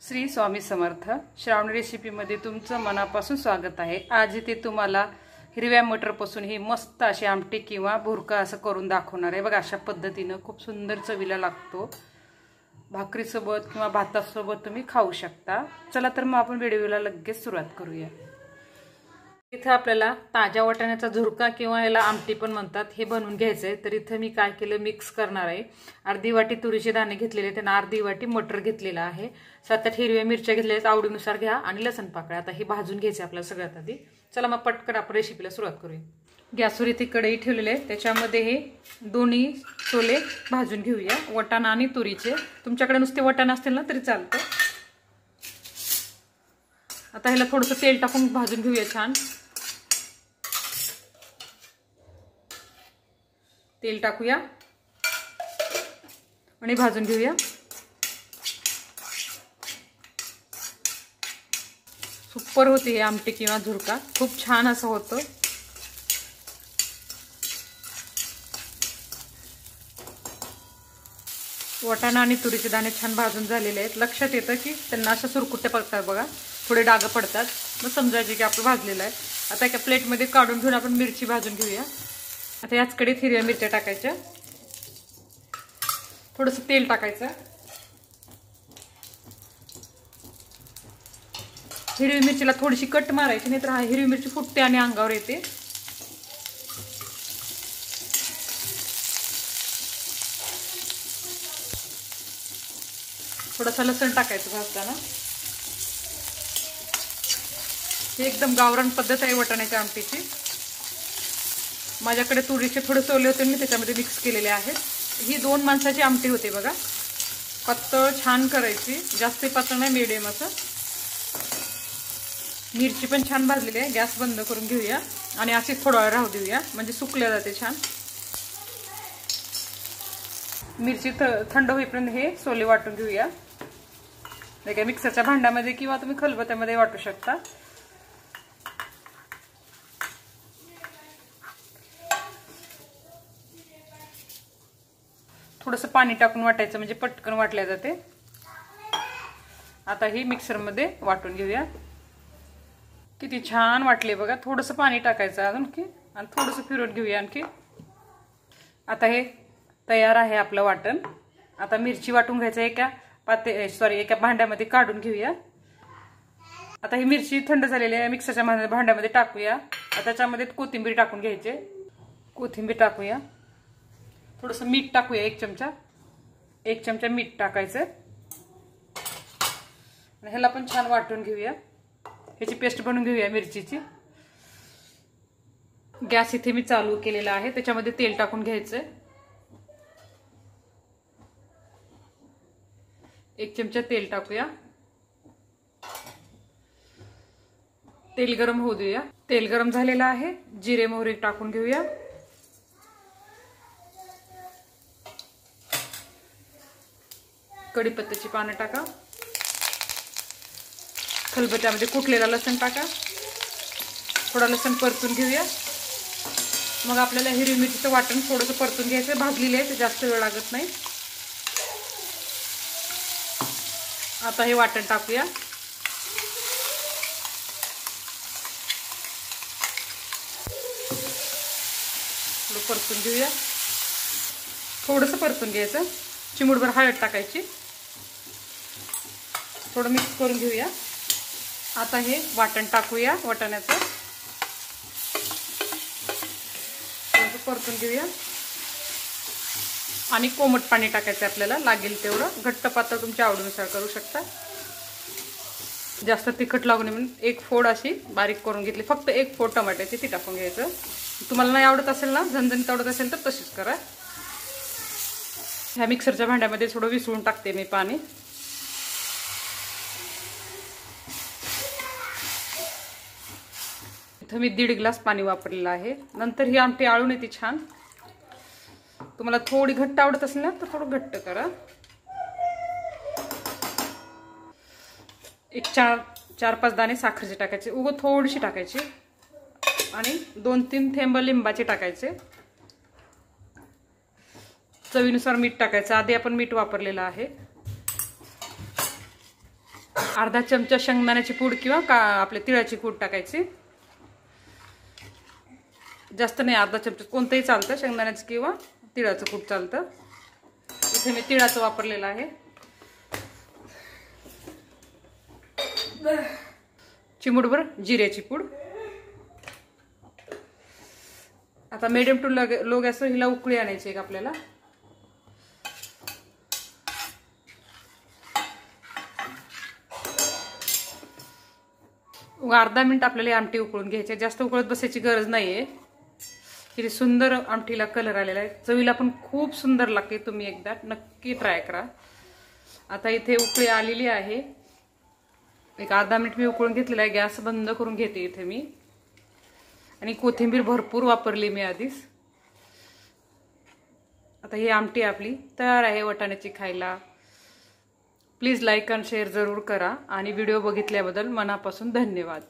श्री स्वामी समर्थ श्रावणी रेसिपीमध्ये तुमचं मनापासून स्वागत आहे। आज इथे तुम्हाला हिरव्या मटरपासून ही मस्त अशी आमटी किंवा भुर्का असं करून दाखवणार आहे। बघा अशा पद्धतीने खूप सुंदर चवीला लागतो। भाकरीसोबत किंवा भातासोबत तुम्ही खाऊ शकता। चला तर मग आपण व्हिडिओला लगेच सुरुवात करूया। इथे आपल्याला ताज्या वाटाण्याचा झुरका किंवा याला आमटी पण म्हणतात हे बनवून घ्यायचंय। तर इथे मी काय केलं मिक्स करणार आहे। अर्धी वाटी तुरीचे दाणे घेतलेले, त्यांना अर्धी वाटी मटर घेतलेला आहे, 7-8 हिरव्या मिरच्या घेतलेल्या आवडीनुसार घ्या आणि लसण पाकळ्या। आता हे भाजून घ्यायचे आपल्याला सगळ्यात आधी। चला मग पटकन आपण रेसिपीला सुरुवात करूया। गॅसवर इथे कढई ठेवलेली आहे, त्याच्यामध्ये हे दोन्ही छोले भाजून घेऊया, वाटाणा आणि तुरीचे। तुमच्याकडे नुसते वाटाणा असतील ना तरी चालतं। आता ह्याला थोडंसं तेल टाकून भाजून घेऊया छान। तेल टाकूया आणि भाजून घेऊया। सुपर होते हे आमटी किंवा झुरका, खूप छान असं होतं। वाटाणा आणि तुरीचे दाणे छान भाजून झालेले आहेत। लक्षात येतं की त्यांना असं सुरकुट्टे पडतात बघा, थोडे डाग पडतात, मग समजायचे की आपलं भाजलेलं आहे। आता एका प्लेटमध्ये काढून घेऊन आपण मिरची भाजून घेऊया। आता याच कढईत हिरव्या मिरच्या टाकायच्या, थोडंसं तेल टाकायचं। हिरवी मिरचीला थोडीशी कट मारायची, नाहीतर हिरवी मिरची फुटते आणि अंगावर येते। थोडासा लसण टाकायचं भाजताना। ही एकदम गावरान पद्धत आहे वाटाण्याच्या आमटीची। माझ्याकडे तुरीचे थोडे सोले होते, मी त्याच्यामध्ये मिक्स केलेले आहेत। ही 2 माणसाची आमटी होते बघा। पातळ छान करायची, जास्त पातळ नाही, मिडियम असं। मिरची पण छान भाजलेली आहे। गॅस बंद करून घेऊया आणि अशी थोडा वेळ राहू देऊया, म्हणजे सुकल्या जाते छान। मिरची थंड होईपर्यंत हे सोले वाटून घेऊया। काय मिक्सरच्या भांड्यामध्ये किंवा तुम्ही खलबत्त्यामध्ये वाटू शकता। थोडंसं पाणी टाकून वाटायचं, म्हणजे पटकन वाटल्या जाते। आता ही मिक्सरमध्ये वाटून घेऊया। किती छान वाटले बघा। थोडंसं पाणी टाकायचं अजून की, आणि थोडंसं फिरवून घेऊया आणखी। आता हे तयार आहे आपलं वाटण। आता मिरची वाटून घ्यायचं, एका भांड्यामध्ये काढून घेऊया। आता ही मिरची थंड झालेली आहे, मिक्सरच्या भांड्यामध्ये टाकूया। आता त्याच्यामध्ये कोथिंबीर टाकून घ्यायचे, कोथिंबीर टाकूया। थोडंसं मीठ टाकूया, 1 चमचा मीठ टाकायचं। आणि ह्याला पण छान वाटून घेऊया, ह्याची पेस्ट बनवून घेऊया मिरचीची। गॅस इथे मी चालू केलेला आहे, त्याच्यामध्ये तेल टाकून घ्यायचं। 1 चमचा तेल टाकूया। तेल गरम होऊ देऊया। तेल गरम झालेलं आहे, जिरे मोहरी टाकून घेऊया। कढीपत्त्याची पानं टाका। खलबत्त्यामध्ये कुटलेला लसण टाका। थोडा लसण परतून घेऊया। मग आपल्याला हिरवी मिरचीचं वाटण थोडंसं परतून घ्यायचं, भाजलेली आहे, जास्त वेळ लागत नाही। आता हे वाटण टाकूया। थोडं परतून घेऊया, थोडंसं परतून घ्यायचं। चिमूटभर हळद टाकायची, थोडं मिक्स करून घेऊया। आता हे वाटण टाकूया वाटाण्याचं, थोडंसं परतून घेऊया। आणि कोमट पाणी टाकायचं आपल्याला, लागेल तेवढं। घट्ट पातळ तुमच्या आवडीनुसार करू शकता। जास्त तिखट लागू नये म्हणून 1 फोड अशी बारीक करून घेतली, फक्त 1 फोड टमाट्याची, ती टाकून घ्यायचं। तुम्हाला नाही आवडत असेल ना, झणझणीत आवडत असेल तर तशीच करा। ह्या मिक्सरच्या भांड्यामध्ये थोडं विसळून टाकते मी पाणी। इथं मी 1.5 ग्लास पाणी वापरलेलं आहे। नंतर ही आमटी आळून येते छान। तुम्हाला थोडी घट्ट आवडत असेल ना तर थोडं घट्ट करा। 4-5 दाणे साखरेचे टाकायचे, उगं थोडीशी टाकायची। आणि 2-3 थेंब लिंबाचे टाकायचे। चवीनुसार मीठ टाकायचं, आधी आपण मीठ वापरलेलं आहे। अर्धा चमचा शेंगदाण्याची पूड किंवा आपल्या तिळाची पूड टाकायची. जास्त नाही, अर्धा चमचा कोणतंही चालतं, शेंगदाण्याचं किंवा तिळाचं कूट चालतं. इथे मी तिळाचं वापरलेलं आहे. चिमूटभर जिऱ्याची पूड. आता मीडियम टू लो गॅसवर हिला उकळी आणायची आहे आपल्याला. अर्धा मिनिट आपल्याला आमटी उकळून घ्यायची. जास्त उकळत बसायची गरज नाहीये. किती सुंदर आमटीला कलर आलेला आहे. चवीला पण खूप सुंदर लागते. तुम्ही एकदा नक्की ट्राय करा. आता इथे उकळी आलेली आहे. एक अर्धा मिनिट मी उकळून घेतलेला आहे. गॅस बंद करून घेते इथे मी. आणि कोथिंबीर भरपूर वापरली मी आधीच. आता ही आमटी आपली तयार आहे वाटाण्याची खायला. प्लीज लाईक आणि शेअर जरूर करा. आणि व्हिडिओ बघितल्याबद्दल मनापासून धन्यवाद.